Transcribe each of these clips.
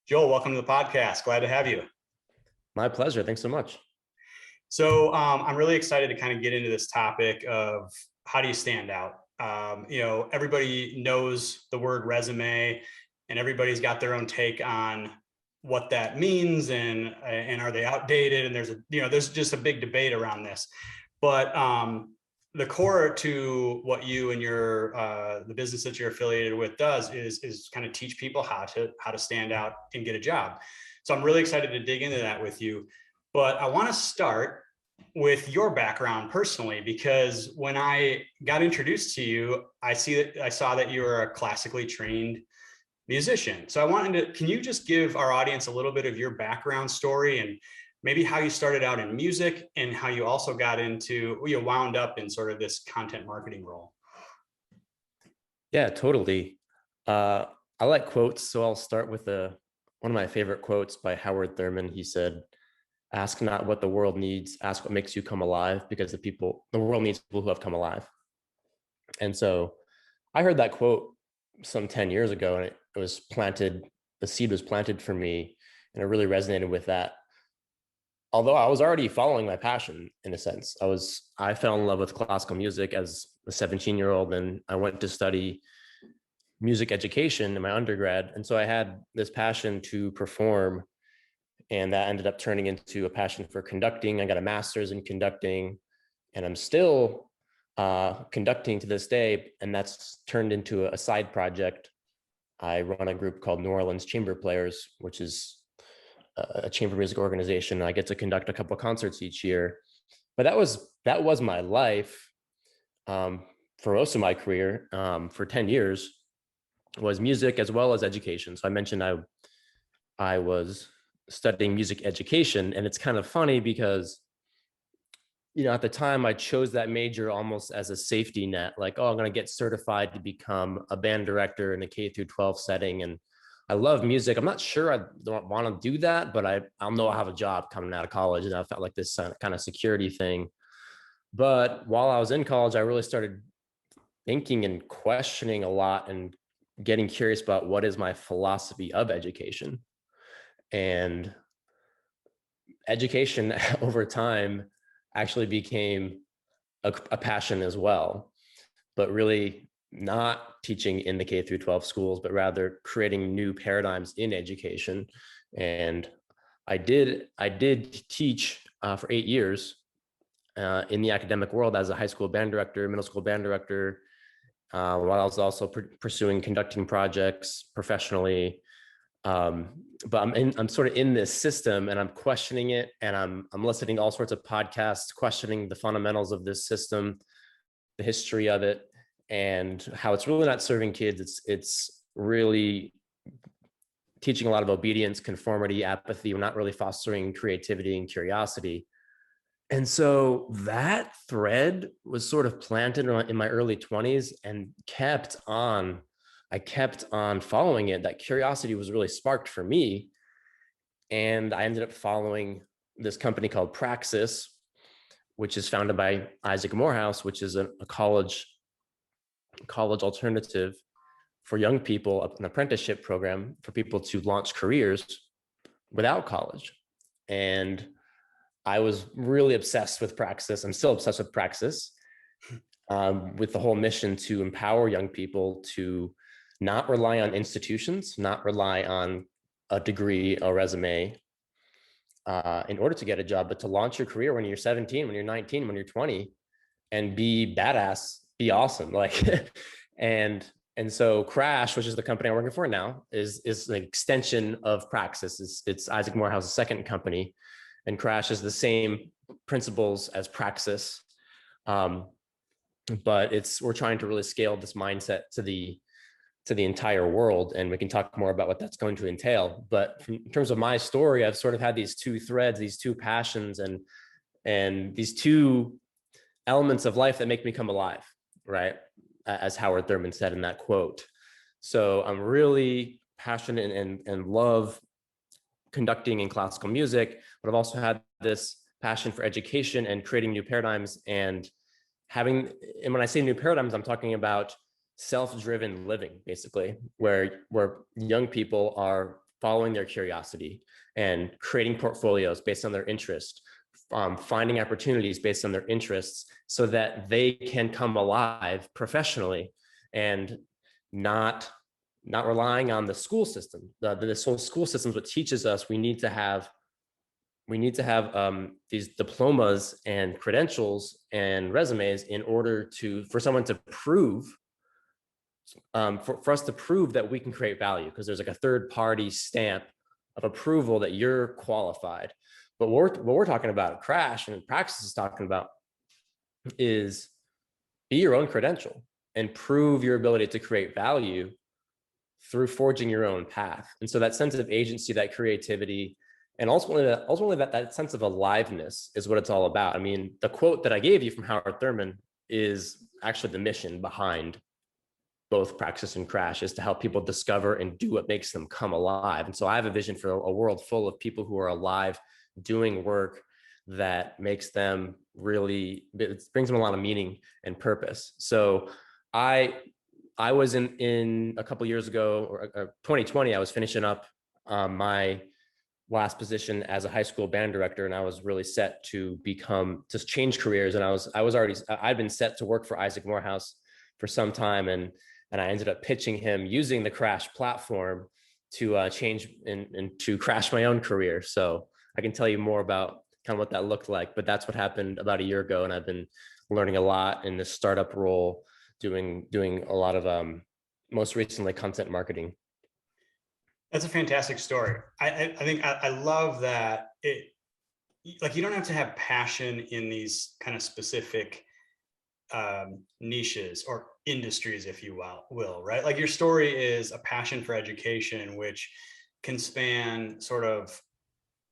Joel, welcome to the podcast. Glad to have you. My pleasure. Thanks so much. So I'm really excited to kind of get into this topic of how do you stand out? Everybody knows the word resume, and everybody's got their own take on what that means, and are they outdated? And there's just a big debate around this. But the core to what you and the business that you're affiliated with does is kind of teach people how to stand out and get a job. So I'm really excited to dig into that with you. But I want to start with your background personally, because when I got introduced to you, I saw that you were a classically trained musician. So can you just give our audience a little bit of your background story and maybe how you started out in music and how you also you wound up in sort of this content marketing role? Yeah, totally. I like quotes, so I'll start with one of my favorite quotes by Howard Thurman. He said, "Ask not what the world needs, ask what makes you come alive, because the world needs people who have come alive." And so I heard that quote some 10 years ago, and the seed was planted for me, and it really resonated with that. Although I was already following my passion in a sense. I fell in love with classical music as a 17-year-old, and I went to study music education in my undergrad. And so I had this passion to perform, and that ended up turning into a passion for conducting. I got a master's in conducting, and I'm still conducting to this day, and that's turned into a side project. I run a group called New Orleans Chamber Players, which is a chamber music organization. I get to conduct a couple of concerts each year. But that was my life for most of my career. For 10 years was music as well as education. So I mentioned I was studying music education, and it's kind of funny because at the time I chose that major almost as a safety net, like, oh, I'm going to get certified to become a band director in a K through 12 setting. And I love music. I'm not sure I don't want to do that, but I'll know I'll have a job coming out of college. And I felt like this kind of security thing. But while I was in college, I really started thinking and questioning a lot and getting curious about what is my philosophy of education. And education over time actually became a passion as well, but really not teaching in the K through 12 schools, but rather creating new paradigms in education. And I did teach for 8 years in the academic world as a high school band director, middle school band director, while I was also pursuing conducting projects professionally. But I'm sort of in this system, and I'm questioning it, and I'm listening to all sorts of podcasts, questioning the fundamentals of this system, the history of it, and how it's really not serving kids. It's really teaching a lot of obedience, conformity, apathy. We're not really fostering creativity and curiosity. And so that thread was sort of planted in my early 20s and I kept on following it. That curiosity was really sparked for me. And I ended up following this company called Praxis, which is founded by Isaac Morehouse, which is a college alternative for young people, an apprenticeship program for people to launch careers without college. And I was really obsessed with Praxis. I'm still obsessed with Praxis, with the whole mission to empower young people to not rely on institutions, not rely on a degree, a resume, in order to get a job, but to launch your career when you're 17, when you're 19, when you're 20, and be badass, be awesome. And so Crash, which is the company I'm working for now, is an extension of Praxis. It's Isaac Morehouse's second company, and Crash is the same principles as Praxis. But we're trying to really scale this mindset to the entire world, and we can talk more about what that's going to entail. But in terms of my story, I've sort of had these two threads, these two passions, and these two elements of life that make me come alive, right? As Howard Thurman said in that quote. So I'm really passionate and love conducting in classical music, but I've also had this passion for education and creating new paradigms, and when I say new paradigms, I'm talking about self-driven living, basically, where young people are following their curiosity and creating portfolios based on their interest, finding opportunities based on their interests so that they can come alive professionally and not relying on the school system. This whole school system is what teaches us we need to have these diplomas and credentials and resumes in order for someone to prove, for us to prove that we can create value, because there's like a third party stamp of approval that you're qualified. But what we're talking about, Crash and Praxis is talking about, is be your own credential and prove your ability to create value through forging your own path. And so that sense of agency, that creativity, and ultimately that sense of aliveness is what it's all about. I mean, the quote that I gave you from Howard Thurman is actually the mission behind both Praxis and Crash, is to help people discover and do what makes them come alive. And so I have a vision for a world full of people who are alive, doing work that makes them really, it brings them a lot of meaning and purpose. So I was in a couple of years ago, or 2020, I was finishing up my last position as a high school band director, and I was really set to change careers. And I'd been set to work for Isaac Morehouse for some time, and I ended up pitching him using the Crash platform to change and to crash my own career. So I can tell you more about kind of what that looked like, but that's what happened about a year ago. And I've been learning a lot in this startup role, doing a lot of most recently content marketing. That's a fantastic story. I think I love that like, you don't have to have passion in these kind of specific niches or industries, if you will, right? Like, your story is a passion for education, which can span sort of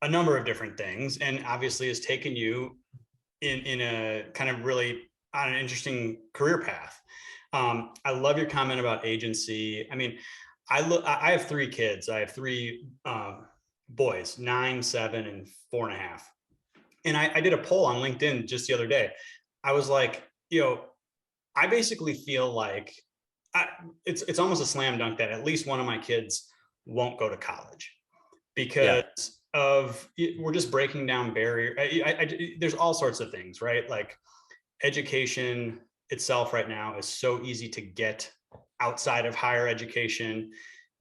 a number of different things, and obviously has taken you in a kind of really on an interesting career path. I love your comment about agency. I mean, I have 3 kids. I have 3 boys, 9, 7, and 4.5. And I did a poll on LinkedIn just the other day. I was like, I basically feel like it's almost a slam dunk that at least one of my kids won't go to college, because we're just breaking down barrier. There's all sorts of things, right? Like, education itself right now is so easy to get outside of higher education.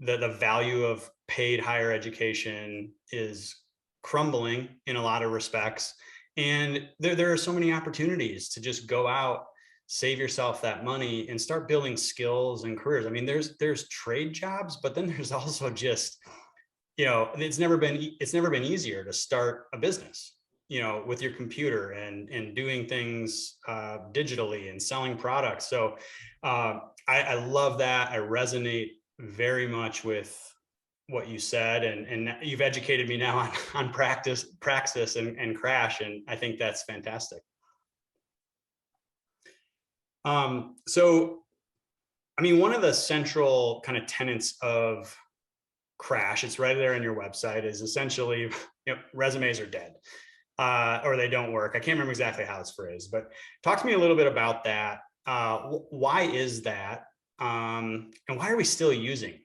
The value of paid higher education is crumbling in a lot of respects. And there are so many opportunities to just go out, save yourself that money, and start building skills and careers. I mean, there's trade jobs, but then there's also just, it's never been easier to start a business, with your computer and doing things digitally and selling products. So I love that. I resonate very much with what you said, and you've educated me now on Praxis and Crash, and I think that's fantastic. So, I mean, one of the central kind of tenets of Crash, it's right there in your website, is essentially, resumes are dead, or they don't work. I can't remember exactly how it's phrased, but talk to me a little bit about that. Why is that? And why are we still using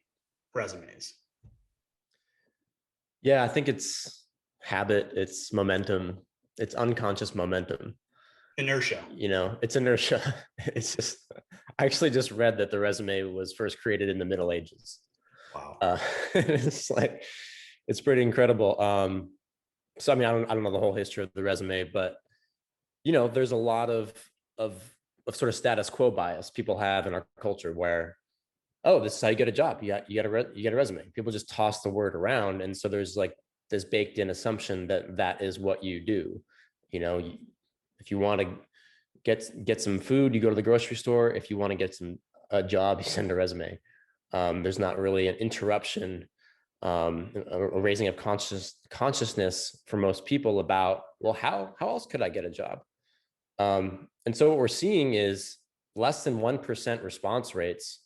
resumes? Yeah, I think it's habit, it's momentum, it's unconscious momentum. Inertia. It's inertia. It's just, I actually just read that the resume was first created in the Middle Ages. Wow. It's like, it's pretty incredible. So, I mean, I don't know the whole history of the resume, but, there's a lot of sort of status quo bias people have in our culture where, oh, this is how you get a job. You get a resume. People just toss the word around. And so there's like this baked in assumption that is what you do. If you want to get some food, you go to the grocery store. If you want to get a job, you send a resume. There's not really an interruption, a raising of consciousness for most people about, well, how else could I get a job? And so what we're seeing is less than 1% response rates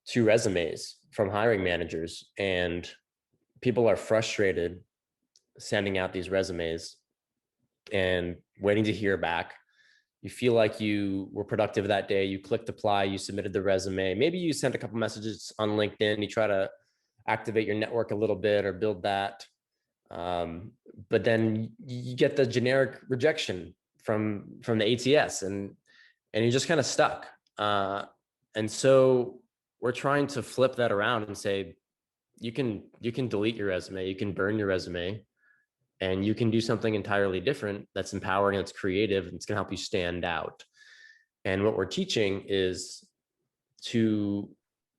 to resumes from hiring managers, and people are frustrated sending out these resumes and waiting to hear back. You feel like you were productive that day. You clicked apply, you submitted the resume. Maybe you sent a couple messages on LinkedIn. You try to activate your network a little bit or build that. But then you get the generic rejection from the ATS, and you're just kind of stuck. And so we're trying to flip that around and say, you can delete your resume, you can burn your resume, and you can do something entirely different that's empowering, that's creative, and it's going to help you stand out. And what we're teaching is to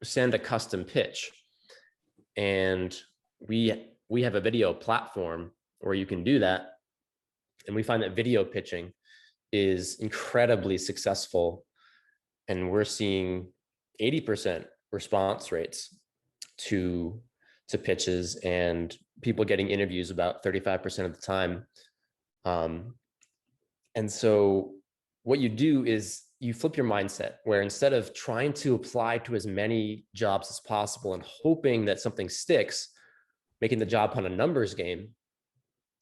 send a custom pitch. And we have a video platform where you can do that. And we find that video pitching is incredibly successful. And we're seeing 80% response rates to pitches, and people getting interviews about 35% of the time. And so what you do is you flip your mindset, where instead of trying to apply to as many jobs as possible and hoping that something sticks, making the job hunt a numbers game,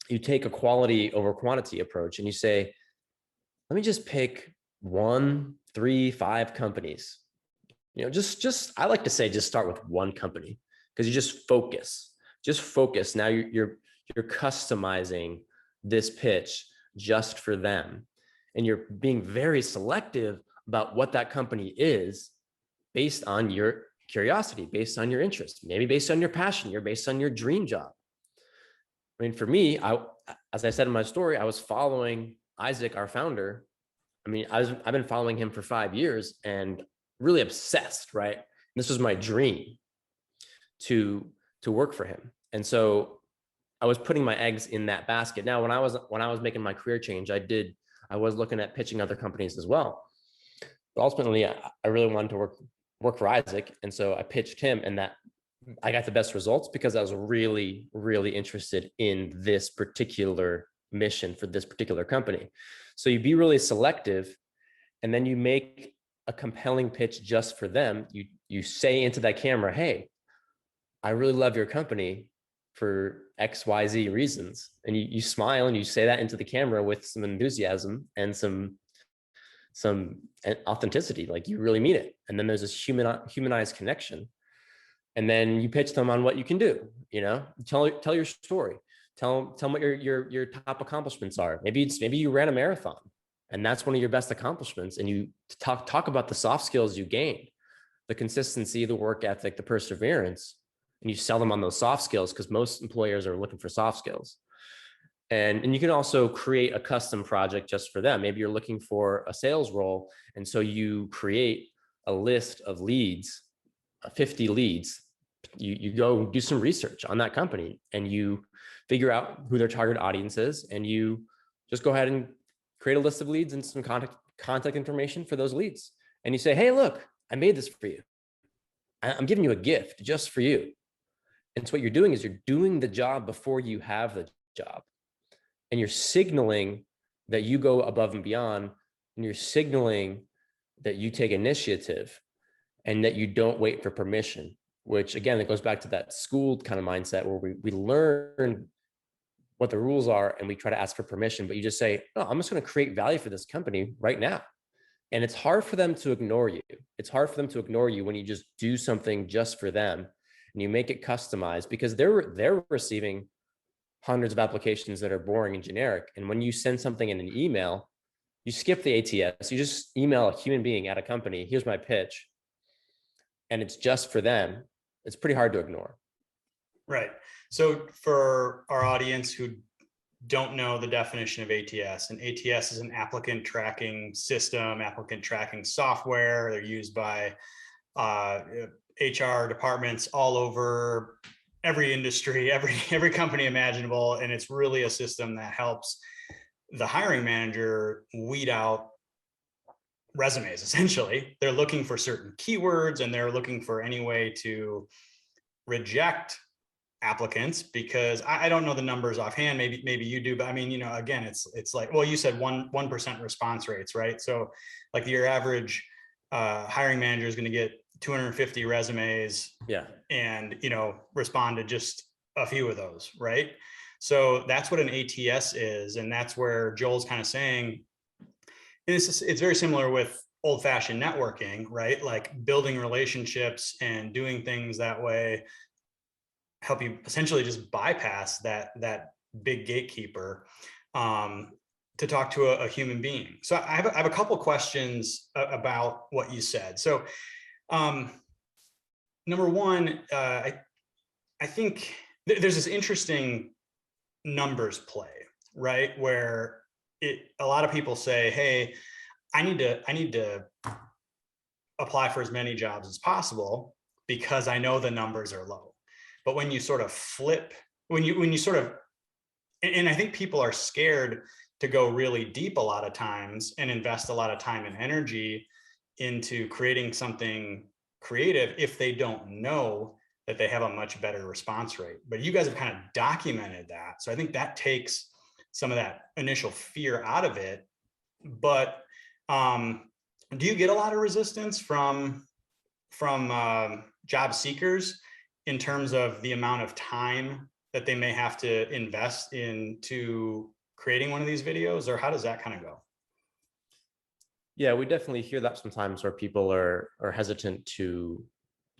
you take a quality over quantity approach, and you say, let me just pick 1, 3, 5 companies. Just I like to say, just start with one company, because you just focus. Now you're customizing this pitch just for them, and you're being very selective about what that company is, based on your curiosity, based on your interest, maybe based on your passion, based on your dream job. I mean, for me, as I said in my story, I was following Isaac, our founder. I mean, I've been following him for 5 years and really obsessed, right? And this was my dream to work for him. And so I was putting my eggs in that basket. Now, when I was making my career change, I was looking at pitching other companies as well. But ultimately, I really wanted to work for Isaac. And so I pitched him, and that I got the best results because I was really, really interested in this particular mission for this particular company. So you be really selective, and then you make a compelling pitch just for them. You say into that camera, hey, I really love your company for XYZ reasons. And you smile and you say that into the camera with some enthusiasm and some authenticity, like you really mean it. And then there's this humanized connection. And then you pitch them on what you can do, tell your story, tell them what your top accomplishments are. Maybe you ran a marathon, and that's one of your best accomplishments. And you talk about the soft skills you gained, the consistency, the work ethic, the perseverance, and you sell them on those soft skills, because most employers are looking for soft skills. And you can also create a custom project just for them. Maybe you're looking for a sales role, and so you create a list of leads, 50 leads. You go do some research on that company, and you figure out who their target audience is, and you just go ahead and create a list of leads and some contact information for those leads. And you say, hey, look, I made this for you. I'm giving you a gift just for you. And so what you're doing is you're doing the job before you have the job. And you're signaling that you go above and beyond, and you're signaling that you take initiative and that you don't wait for permission, which again, it goes back to that schooled kind of mindset where we learn what the rules are and we try to ask for permission, but you just say, no, I'm just going to create value for this company right now. And it's hard for them to ignore you. It's hard for them to ignore you when you just do something just for them and you make it customized, because they're receiving hundreds of applications that are boring and generic. And when you send something in an email, you skip the ATS, you just email a human being at a company, here's my pitch, and it's just for them. It's pretty hard to ignore. Right. So for our audience who don't know the definition of ATS, and ATS is an applicant tracking system, applicant tracking software. They're used by HR departments all over every industry, every company imaginable. And it's really a system that helps the hiring manager weed out resumes. Essentially, they're looking for certain keywords, and they're looking for any way to reject applicants, because I don't know the numbers offhand. Maybe you do, but I mean, again, it's like, well, you said 1% response rates, right? So like your average hiring manager is going to get 250 resumes, yeah, and respond to just a few of those, right? So that's what an ATS is, and that's where Joel's kind of saying it's very similar with old-fashioned networking, right? Like building relationships and doing things that way help you essentially just bypass that big gatekeeper, to talk to a human being. So I have a couple questions about what you said. So um, number one, I think there's this interesting numbers play, right? Where a lot of people say, hey, I need to apply for as many jobs as possible because I know the numbers are low. But when you sort of flip, when you sort of, and I think people are scared to go really deep a lot of times and invest a lot of time and energy into creating something creative if they don't know that they have a much better response rate. But you guys have kind of documented that. So I think that takes some of that initial fear out of it. But do you get a lot of resistance from job seekers in terms of the amount of time that they may have to invest into creating one of these videos, or how does that kind of go? Yeah, we definitely hear that sometimes where people are hesitant to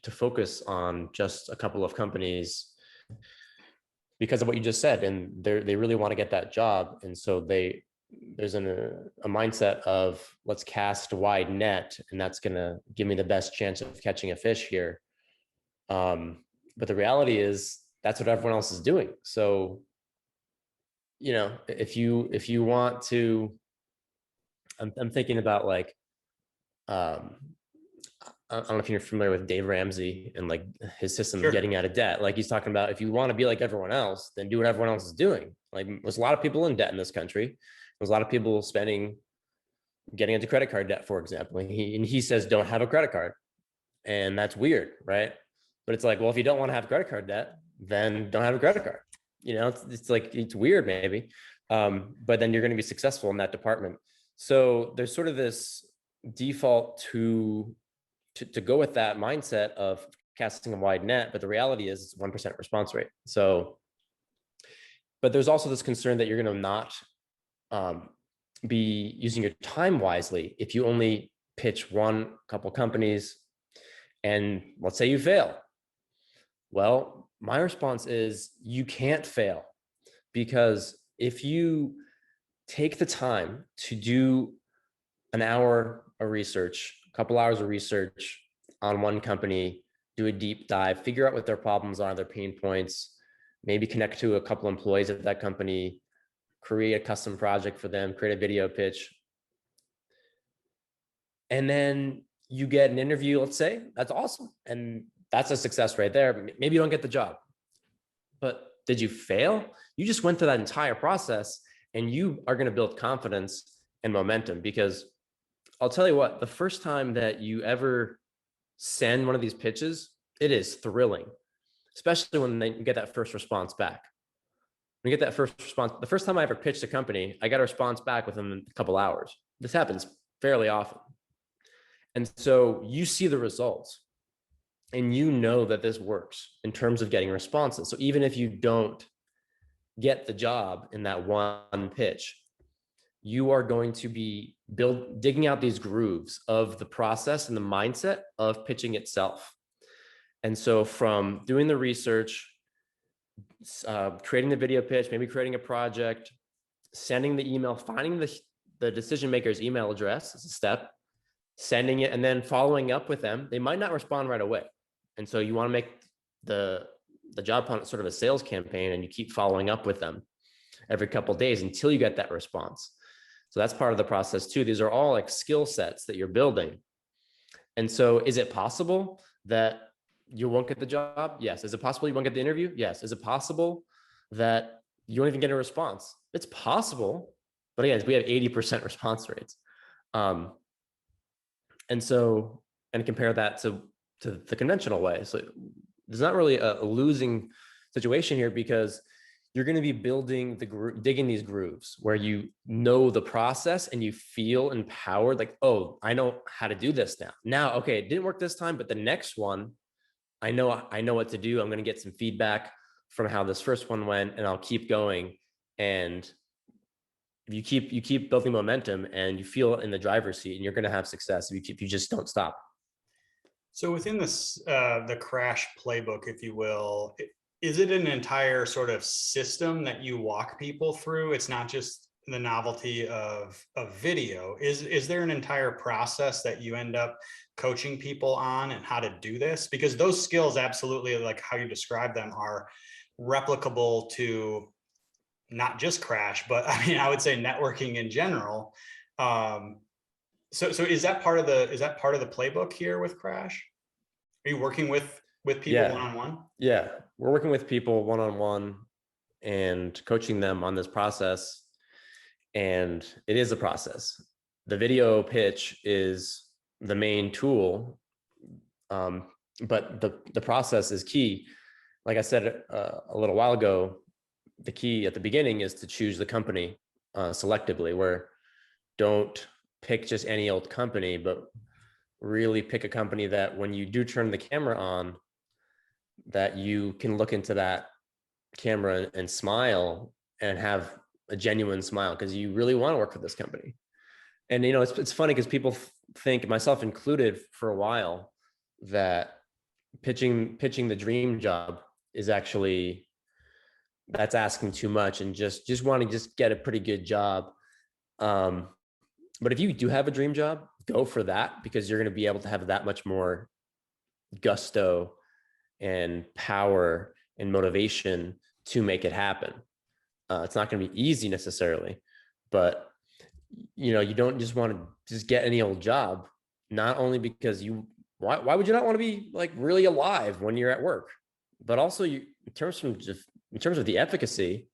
focus on just a couple of companies because of what you just said, and they really want to get that job, and so there's a mindset of let's cast a wide net, and that's going to give me the best chance of catching a fish here. But the reality is that's what everyone else is doing. So, if you want to, I'm thinking about like, I don't know if you're familiar with Dave Ramsey and like his system of Sure. getting out of debt. Like he's talking about, if you want to be like everyone else, then do what everyone else is doing. Like there's a lot of people in debt in this country. There's a lot of people getting into credit card debt, for example. And he says, don't have a credit card. And that's weird, right? But it's like, well, if you don't want to have credit card debt, then don't have a credit card. It's like, it's weird maybe. But then you're going to be successful in that department. So there's sort of this default to go with that mindset of casting a wide net, but the reality is it's 1% response rate. So, but there's also this concern that you're going to not be using your time wisely if you only pitch one couple companies and let's say you fail. Well, my response is you can't fail, because if you take the time to do an hour of research, a couple hours of research on one company, do a deep dive, figure out what their problems are, their pain points, maybe connect to a couple employees at that company, create a custom project for them, create a video pitch, and then you get an interview, let's say, that's awesome. And that's a success right there. Maybe you don't get the job, but did you fail? You just went through that entire process, and you are going to build confidence and momentum. Because I'll tell you what, the first time that you ever send one of these pitches, it is thrilling, especially when you get that first response back. When you get that first response, the first time I ever pitched a company, I got a response back within a couple hours. This happens fairly often. And so you see the results and you know that this works in terms of getting responses. So even if you don't get the job in that one pitch, you are going to be digging out these grooves of the process and the mindset of pitching itself. And so from doing the research, creating the video pitch, maybe creating a project, sending the email, finding the decision maker's email address is a step, sending it, and then following up with them. They might not respond right away. And so you want to make the job hunt sort of a sales campaign, and you keep following up with them every couple of days until you get that response. So that's part of the process too. These are all like skill sets that you're building. And so is it possible that you won't get the job? Yes. Is it possible you won't get the interview? Yes. Is it possible that you won't even get a response? It's possible, but again, we have 80% response rates. And compare that to the conventional way. So there's not really a losing situation here, because you're going to be digging these grooves where you know the process and you feel empowered. Like, oh, I know how to do this now. Okay, it didn't work this time, but the next one, I know what to do. I'm going to get some feedback from how this first one went, and I'll keep going. And you keep building momentum, and you feel in the driver's seat, and you're going to have success if you just don't stop. So within this, the crash playbook, if you will, is it an entire sort of system that you walk people through? It's not just the novelty of video. Is there an entire process that you end up coaching people on and how to do this? Because those skills, absolutely, like how you describe them, are replicable to not just Crash, but I mean, I would say networking in general. Um, so is that part of the playbook here with Crash? Are you working with people one Yeah. on one? Yeah. We're working with people one-on-one and coaching them on this process. And it is a process. The video pitch is the main tool, but the process is key. Like I said a little while ago, the key at the beginning is to choose the company selectively, where don't pick just any old company, but really pick a company that when you do turn the camera on, that you can look into that camera and smile and have a genuine smile because you really want to work for this company. And it's funny because people think, myself included, for a while, that pitching the dream job is actually, that's asking too much, and just want to just get a pretty good job. But if you do have a dream job, go for that, because you're going to be able to have that much more gusto and power and motivation to make it happen. It's not going to be easy necessarily, but you don't just want to just get any old job. Not only because why would you not want to be like really alive when you're at work, but also in terms of the efficacy,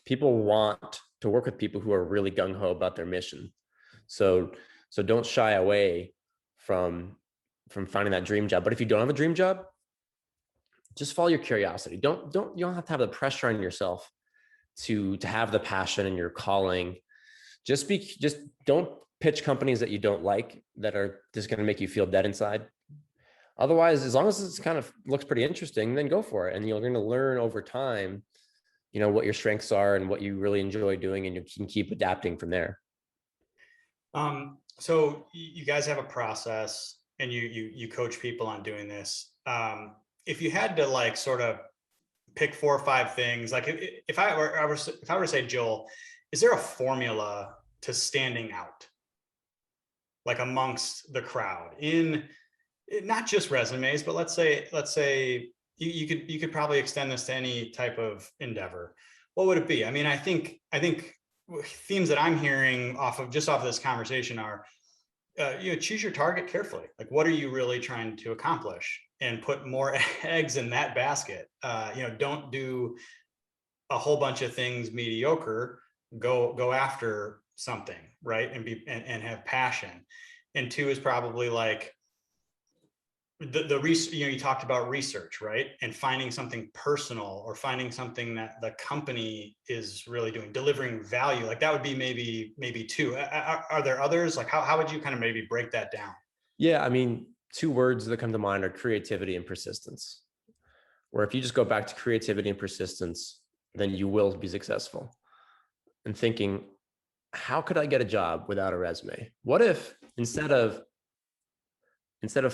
people want to work with people who are really gung-ho about their mission. So don't shy away from finding that dream job. But if you don't have a dream job, just follow your curiosity. You don't have to have the pressure on yourself to have the passion and your calling. Just don't pitch companies that you don't like, that are just going to make you feel dead inside. Otherwise, as long as it's kind of looks pretty interesting, then go for it. And you're going to learn over time, what your strengths are and what you really enjoy doing, and you can keep adapting from there. So you guys have a process, and you coach people on doing this. If you had to like sort of pick 4 or 5 things, like if I were to say, Joel, is there a formula to standing out, like amongst the crowd, in not just resumes, but let's say you could probably extend this to any type of endeavor. What would it be? I mean, I think themes that I'm hearing off of this conversation are, choose your target carefully. Like, what are you really trying to accomplish, and put more eggs in that basket. Don't do a whole bunch of things mediocre. Go after something, right? And have passion. And 2 is probably like the research. You talked about research, right? And finding something personal, or finding something that the company is really doing, delivering value. Like that would be maybe 2. Are there others? Like how would you kind of maybe break that down? Yeah, I mean, 2 words that come to mind are creativity and persistence. Where if you just go back to creativity and persistence, then you will be successful. And thinking, how could I get a job without a resume? What if instead of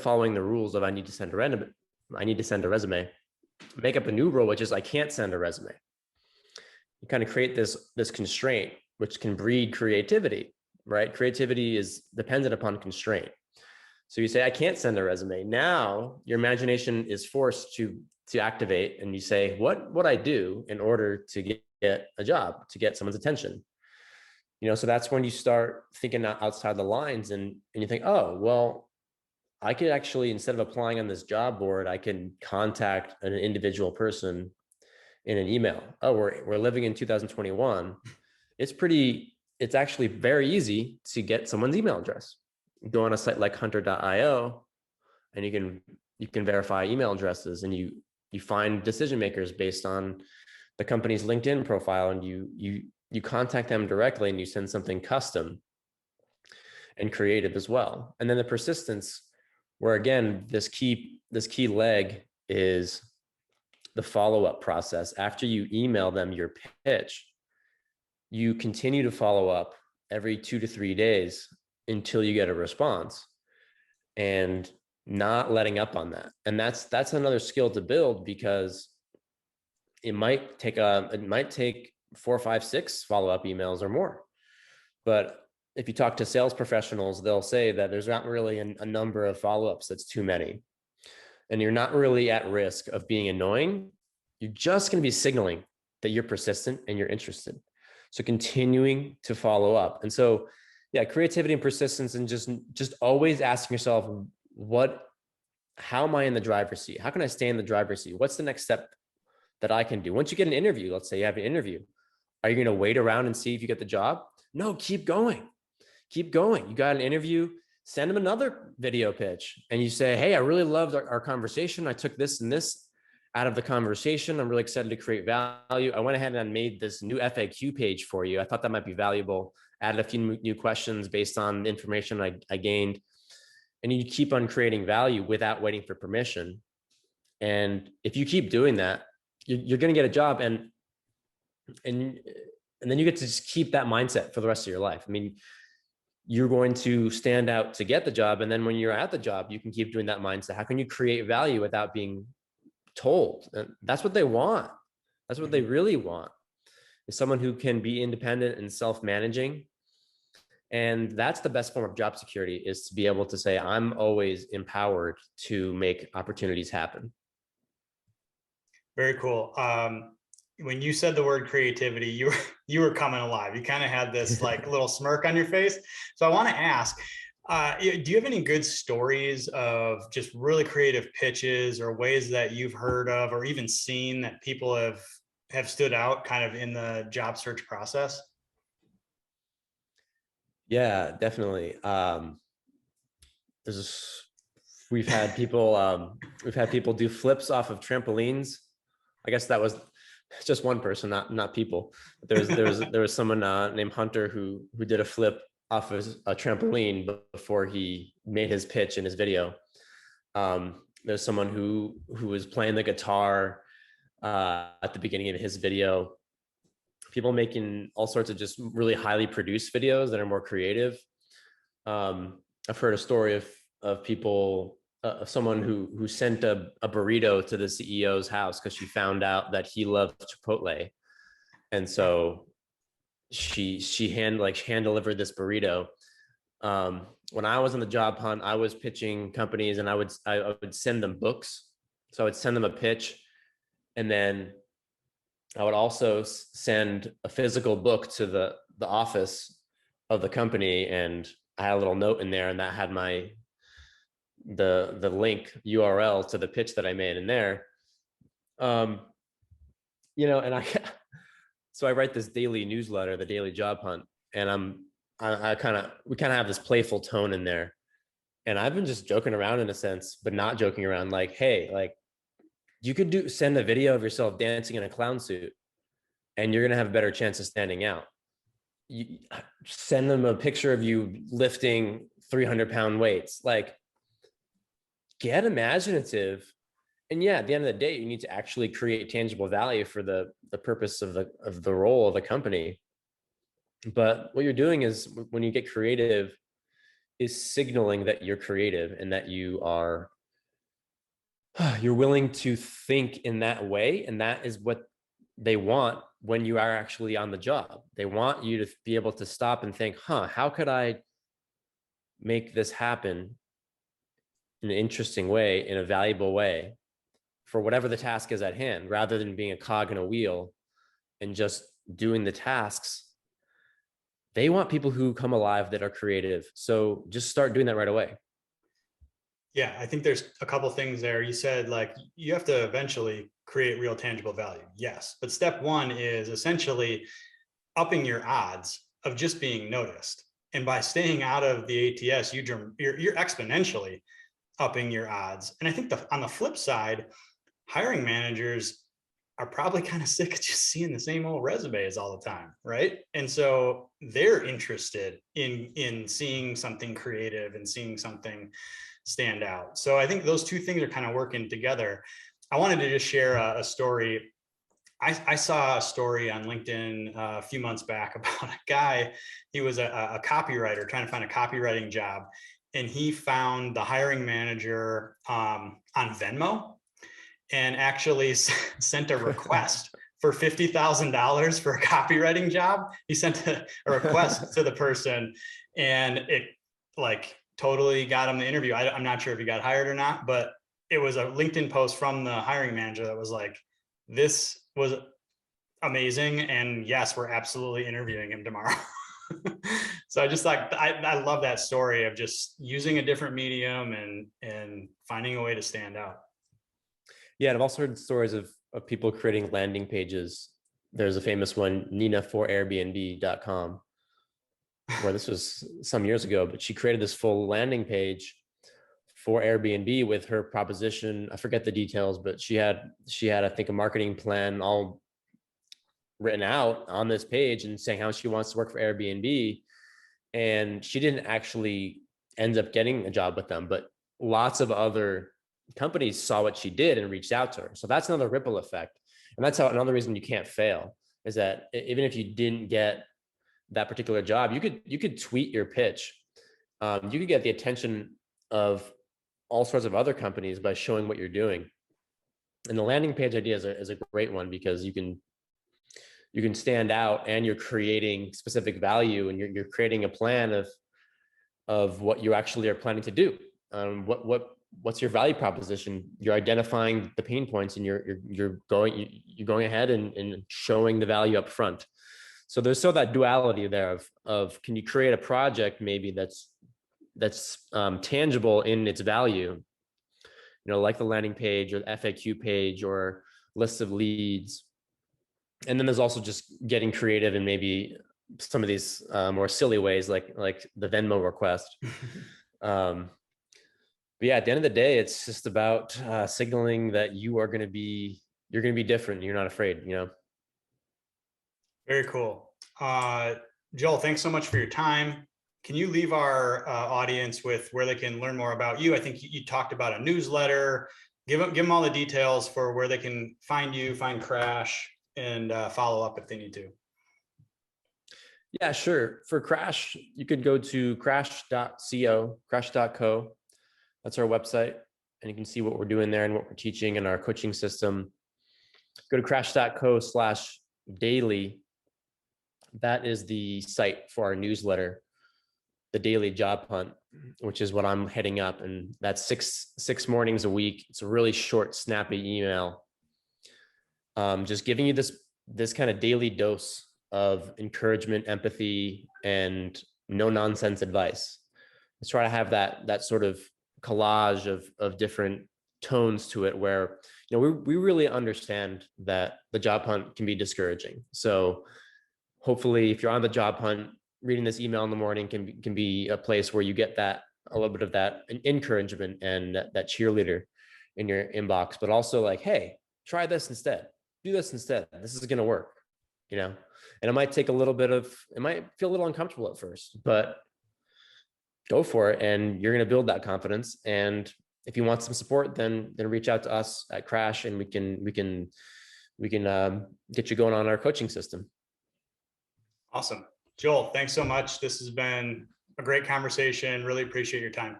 following the rules of I need to send a resume, make up a new rule, which is I can't send a resume. You kind of create this constraint, which can breed creativity, right? Creativity is dependent upon constraint. So you say, I can't send a resume. Now your imagination is forced to activate, and you say, what would I do in order to get a job, to get someone's attention? So that's when you start thinking outside the lines, and you think, oh, well, I could actually, instead of applying on this job board, I can contact an individual person in an email. Oh, we're living in 2021. It's actually very easy to get someone's email address. Go on a site like hunter.io, and you can verify email addresses, and you find decision makers based on the company's LinkedIn profile, and you contact them directly, and you send something custom and creative as well. And then the persistence, where again, this key leg is the follow-up process. After you email them your pitch, you continue to follow up every 2 to 3 days until you get a response, and not letting up on that. And that's another skill to build, because it might take 4, 5, 6 follow-up emails or more. But if you talk to sales professionals, they'll say that there's not really a number of follow-ups that's too many. And you're not really at risk of being annoying. You're just going to be signaling that you're persistent and you're interested. So continuing to follow up. And so, yeah, creativity and persistence, and just always asking yourself, how am I in the driver's seat? How can I stay in the driver's seat? What's the next step that I can do? Once you get an interview, let's say you have an interview, are you going to wait around and see if you get the job? No, keep going. Keep going. You got an interview, send them another video pitch. And you say, hey, I really loved our conversation. I took this and this out of the conversation. I'm really excited to create value. I went ahead and made this new FAQ page for you. I thought that might be valuable. Added a few new questions based on the information I gained. And you keep on creating value without waiting for permission. And if you keep doing that, you're going to get a job, and then you get to just keep that mindset for the rest of your life. I mean, you're going to stand out to get the job. And then when you're at the job, you can keep doing that mindset. How can you create value without being told? And that's what they want. That's what they really want, is someone who can be independent and self-managing. And that's the best form of job security, is to be able to say, I'm always empowered to make opportunities happen. Very cool. When you said the word creativity, you were coming alive. You kind of had this like little smirk on your face. So I want to ask, do you have any good stories of just really creative pitches, or ways that you've heard of or even seen that people have stood out kind of in the job search process? Yeah, definitely. We've had people do flips off of trampolines. I guess that was just one person, not people. But there was someone named Hunter who did a flip off of a trampoline before he made his pitch in his video. There's someone who was playing the guitar at the beginning of his video. People making all sorts of just really highly produced videos that are more creative. I've heard a story of people, of someone who sent a burrito to the CEO's house because she found out that he loved Chipotle, and so she hand delivered this burrito. When I was on the job hunt, I was pitching companies, and I would send them books. So I would send them a pitch, and then I would also send a physical book to the office of the company, and I had a little note in there, and that had the link URL to the pitch that I made in there. And so I write this daily newsletter, the Daily Job Hunt, and we kind of have this playful tone in there. And I've been just joking around in a sense, but not joking around, like, hey, like, you could send a video of yourself dancing in a clown suit, and you're going to have a better chance of standing out. You send them a picture of you lifting 300-pound weights, like, get imaginative. And yeah, at the end of the day, you need to actually create tangible value for the purpose of the role of the company. But what you're doing is, when you get creative, is signaling that you're creative and that you're willing to think in that way. And that is what they want when you are actually on the job. They want you to be able to stop and think, how could I make this happen in an interesting way, in a valuable way, for whatever the task is at hand, rather than being a cog in a wheel and just doing the tasks. They want people who come alive, that are creative. So just start doing that right away. Yeah, I think there's a couple things there. You said, like, you have to eventually create real tangible value. Yes. But step one is essentially upping your odds of just being noticed. And by staying out of the ATS, you're exponentially upping your odds. And I think on the flip side, hiring managers are probably kind of sick of just seeing the same old resumes all the time, right? And so they're interested in seeing something creative and seeing something stand out. So I think those two things are kind of working together. I wanted to just share a story. I saw a story on LinkedIn a few months back about a guy. He was a copywriter trying to find a copywriting job, and he found the hiring manager on Venmo. and actually sent a request for $50,000 for a copywriting job. He sent a request to the person, and it like totally got him the interview. I'm not sure if he got hired or not, but it was a LinkedIn post from the hiring manager that was like, this was amazing, and yes, we're absolutely interviewing him tomorrow. So I just like, I love that story of just using a different medium and finding a way to stand out. Yeah, and I've also heard stories of people creating landing pages. There's a famous one, Nina for Airbnb.com, where this was some years ago, but she created this full landing page for Airbnb with her proposition. I forget the details, but she had, I think, a marketing plan all written out on this page and saying how she wants to work for Airbnb. And she didn't actually end up getting a job with them, but lots of other companies saw what she did and reached out to her. So that's another ripple effect. And that's how another reason you can't fail is that even if you didn't get that particular job, you could tweet your pitch. You could get the attention of all sorts of other companies by showing what you're doing. And the landing page idea is a great one because you can stand out and you're creating specific value, and you're creating a plan of what you actually are planning to do. What's your value proposition? You're identifying the pain points, and you're going ahead and showing the value up front. So there's still that duality there of can you create a project maybe that's tangible in its value, like the landing page or the FAQ page or lists of leads. And then there's also just getting creative in maybe some of these more silly ways, like the Venmo request. But yeah, at the end of the day, it's just about signaling that you're going to be different. You're not afraid, Very cool. Joel, thanks so much for your time. Can you leave our audience with where they can learn more about you? I think you talked about a newsletter. Give them all the details for where they can find you, find Crash, and follow up if they need to. Yeah, sure. For Crash, you could go to crash.co. That's our website. And you can see what we're doing there and what we're teaching in our coaching system. Go to crash.co/daily. That is the site for our newsletter, the Daily Job Hunt, which is what I'm heading up. And that's six mornings a week. It's a really short, snappy email. Just giving you this kind of daily dose of encouragement, empathy, and no nonsense advice. Let's try to have that sort of collage of different tones to it, where we really understand that the job hunt can be discouraging. So hopefully, if you're on the job hunt, reading this email in the morning can be a place where you get a little bit of that encouragement and that cheerleader in your inbox, but also like, hey, try this instead. Do this instead. This is going to work, and it might take it might feel a little uncomfortable at first, but go for it. And you're going to build that confidence. And if you want some support, then reach out to us at Crash, and we can get you going on our coaching system. Awesome. Joel, thanks so much. This has been a great conversation. Really appreciate your time.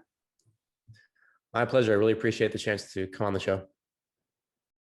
My pleasure. I really appreciate the chance to come on the show.